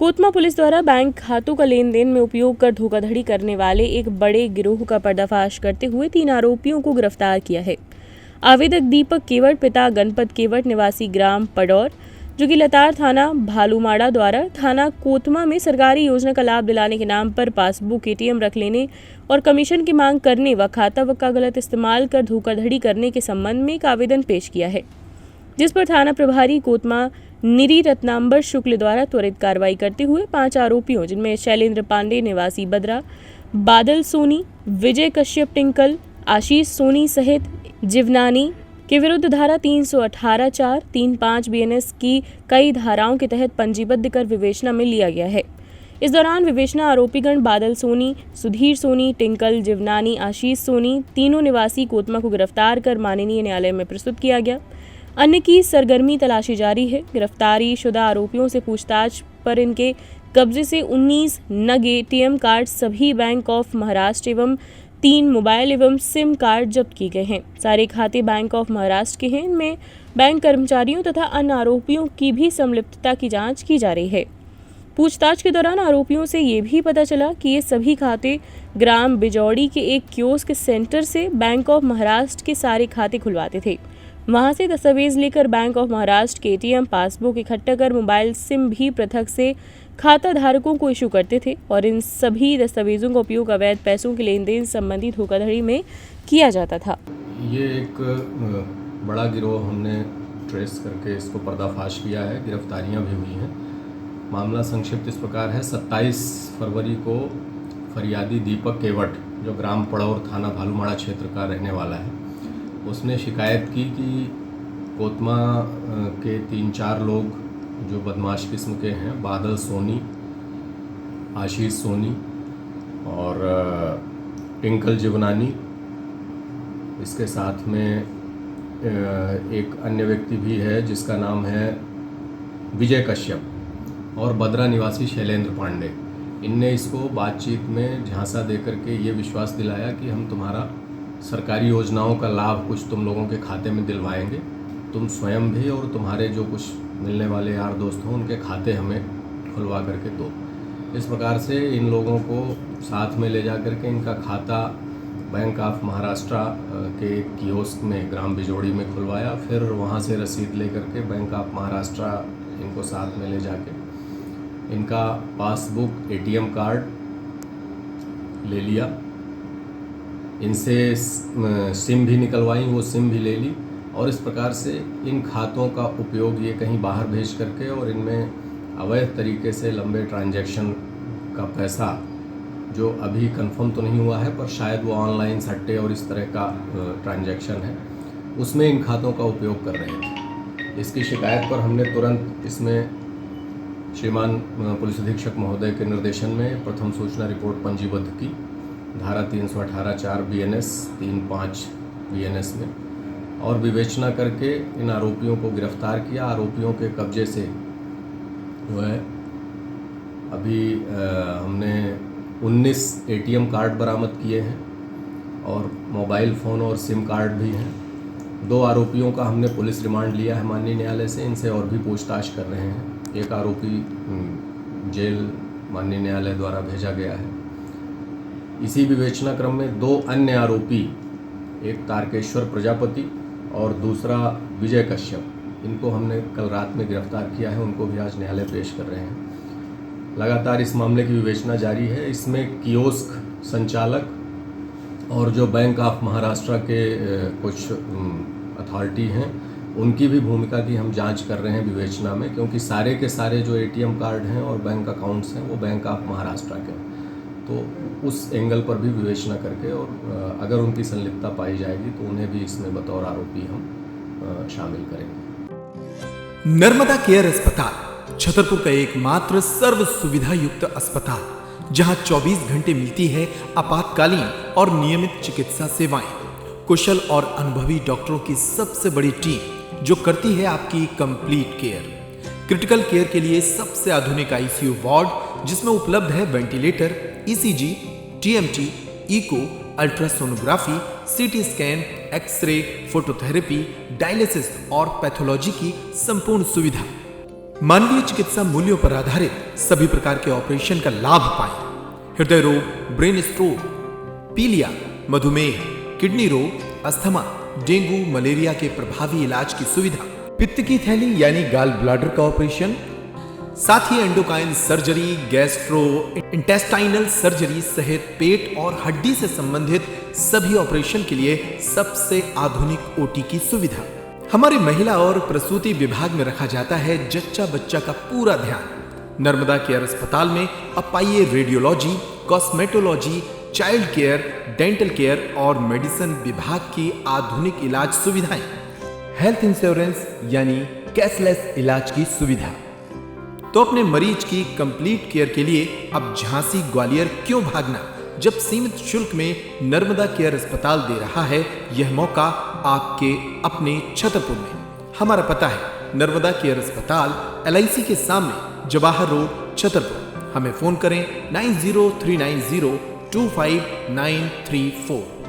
Kotma police द्वारा bank खातों का लेन देन में उपयोग कर धोखाधड़ी करने वाले एक बड़े गिरोह का पर्दाफाश करते हुए 3 आरोपियों को गिरफ्तार किया है। आवेदक दीपक केवट पिता गणपत केवट निवासी ग्राम पडौर, जो कि लतार थाना भालूमाड़ा द्वारा थाना कोतमा में सरकारी योजना का लाभ दिलाने के नाम पर पासबुक एटीएम रख लेने और कमीशन की मांग करने व खाता का गलत इस्तेमाल कर धोखाधड़ी करने के संबंध में एक आवेदन पेश किया है, जिस पर थाना प्रभारी कोतमा निरी रत्नांबर शुक्ल द्वारा त्वरित कार्रवाई करते हुए 5 आरोपियों, जिनमें शैलेंद्र पांडे निवासी बदरा, बादल सोनी, विजय कश्यप टिंकल, आशीष सोनी सहित जीवनानी के विरुद्ध धारा 318(4), 35 बीएनएस की कई धाराओं के तहत पंजीबद्ध कर विवेचना में लिया गया है। इस दौरान विवेचना आरोपीगण बादल सोनी, सुधीर सोनी, टिंकल, जीवनानी, आशीष सोनी तीनों निवासी कोतमा को गिरफ्तार कर माननीय न्यायालय में प्रस्तुत किया गया। अन्य की सरगर्मी तलाशी जारी है। गिरफ्तारी शुदा आरोपियों से पूछताछ पर इनके कब्जे से 19 नग एटीएम कार्ड, सभी बैंक ऑफ महाराष्ट्र एवं 3 मोबाइल एवं सिम कार्ड जब्त किए गए हैं। सारे खाते बैंक ऑफ महाराष्ट्र के हैं। इनमें बैंक कर्मचारियों तथा अन्य आरोपियों की भी संलिप्तता की जांच की जा रही है। पूछताछ के दौरान आरोपियों से ये भी पता चला कि ये सभी खाते ग्राम बिजौड़ी के एक कियोस्क सेंटर से बैंक ऑफ महाराष्ट्र के सारे खाते खुलवाते थे। वहां से दस्तावेज लेकर बैंक ऑफ महाराष्ट्र के एटीएम, पासबुक इकट्ठा कर मोबाइल सिम भी पृथक से खाता धारकों को इशू करते थे और इन सभी दस्तावेजों का उपयोग अवैध पैसों के लेन देन संबंधी धोखाधड़ी में किया जाता था। ये एक बड़ा गिरोह हमने ट्रेस करके इसको पर्दाफाश किया है, गिरफ्तारियां भी हुई हैं। मामला संक्षिप्त इस प्रकार है। 27 फरवरी को फरियादी दीपक केवट, जो ग्राम पड़ौर थाना भालूमाड़ा क्षेत्र का रहने वाला है, उसने शिकायत की कि कोतमा के 3-4 लोग जो बदमाश किस्म के हैं, बादल सोनी, आशीष सोनी और टिंकल जीवनानी, इसके साथ में एक अन्य व्यक्ति भी है जिसका नाम है विजय कश्यप, और बदरा निवासी शैलेंद्र पांडे, इनने इसको बातचीत में झांसा देकर के ये विश्वास दिलाया कि हम तुम्हारा सरकारी योजनाओं का लाभ कुछ तुम लोगों के खाते में दिलवाएंगे, तुम स्वयं भी और तुम्हारे जो कुछ मिलने वाले यार दोस्त हों उनके खाते हमें खुलवा करके दो। इस प्रकार से इन लोगों को साथ में ले जा करके इनका खाता बैंक ऑफ महाराष्ट्र के कियोस्क में ग्राम बिजौड़ी में खुलवाया। फिर वहाँ से रसीद ले करके बैंक ऑफ महाराष्ट्र इनको साथ में ले जाके इनका पासबुक, एटीएम कार्ड ले लिया, इनसे सिम भी निकलवाई, वो सिम भी ले ली और इस प्रकार से इन खातों का उपयोग ये कहीं बाहर भेज करके और इनमें अवैध तरीके से लंबे ट्रांजैक्शन का पैसा, जो अभी कंफर्म तो नहीं हुआ है पर शायद वो ऑनलाइन सट्टे और इस तरह का ट्रांजैक्शन है, उसमें इन खातों का उपयोग कर रहे थे। इसकी शिकायत पर हमने तुरंत इसमें श्रीमान पुलिस अधीक्षक महोदय के निर्देशन में प्रथम सूचना रिपोर्ट पंजीबद्ध की, धारा 318(4) बीएनएस, 35 बीएनएस में, और विवेचना करके इन आरोपियों को गिरफ्तार किया। आरोपियों के कब्जे से जो है अभी हमने 19 एटीएम कार्ड बरामद किए हैं और मोबाइल फ़ोन और सिम कार्ड भी हैं। 2 आरोपियों का हमने पुलिस रिमांड लिया है माननीय न्यायालय से, इनसे और भी पूछताछ कर रहे हैं। एक आरोपी जेल माननीय न्यायालय द्वारा भेजा गया है। इसी विवेचना क्रम में 2 अन्य आरोपी, एक तारकेश्वर प्रजापति और दूसरा विजय कश्यप, इनको हमने कल रात में गिरफ्तार किया है, उनको भी आज न्यायालय पेश कर रहे हैं। लगातार इस मामले की विवेचना जारी है। इसमें कियोस्क संचालक और जो बैंक ऑफ महाराष्ट्र के कुछ अथॉरिटी हैं उनकी भी भूमिका की हम जांच कर रहे हैं विवेचना में, क्योंकि सारे के सारे जो एटीएम कार्ड हैं और बैंक अकाउंट्स हैं वो बैंक ऑफ महाराष्ट्र के, तो उस एंगल पर भी विवेचना करके और अगर उनकी संलिप्तता पाई जाएगी तो उन्हें भी इसमें बतौर आरोपी हम शामिल करेंगे। नर्मदा केयर अस्पताल छतरपुर का एकमात्र सर्व सुविधा युक्त अस्पताल, जहां 24 घंटे मिलती है आपातकालीन और नियमित चिकित्सा सेवाएं। कुशल और अनुभवी डॉक्टरों की सबसे बड़ी टीम जो करती है आपकी कंप्लीट केयर। क्रिटिकल केयर के लिए सबसे आधुनिक आईसीयू वार्ड, जिसमें उपलब्ध है ventilator, ECG, TMT, echo, ultrasonography, CT scan, X ray, phototherapy, dialysis और पैथोलॉजी की संपूर्ण सुविधा। मानवीय चिकित्सा मूल्यों पर आधारित सभी प्रकार के ऑपरेशन का लाभ पाएं। हृदय रोग, ब्रेन स्ट्रोक, पीलिया, मधुमेह, किडनी रोग, अस्थमा, डेंगू, मलेरिया के प्रभावी इलाज की सुविधा, पित्त की थैली यानी गाल ब्लैडर का ऑपरेशन, साथ ही endocrine surgery, gastrointestinal surgery सहित पेट और हड्डी से संबंधित सभी ऑपरेशन के लिए सबसे आधुनिक ओटी की सुविधा। हमारे महिला और प्रसूति विभाग में रखा जाता है जच्चा बच्चा का पूरा ध्यान। नर्मदा केयर अस्पताल में अब पाइए radiology, cosmetology, child care, dental care और मेडिसिन विभाग की आधुनिक इलाज सुविधाएं। हेल्थ इंश्योरेंस यानी कैशलेस इलाज की सुविधा। तो अपने मरीज की कंप्लीट केयर के लिए अब झांसी ग्वालियर क्यों भागना, जब सीमित शुल्क में नर्मदा केयर अस्पताल दे रहा है यह मौका आपके अपने छतरपुर में। हमारा पता है नर्मदा केयर अस्पताल LIC के सामने, जवाहर रोड, छतरपुर। हमें फोन करें 9039025934।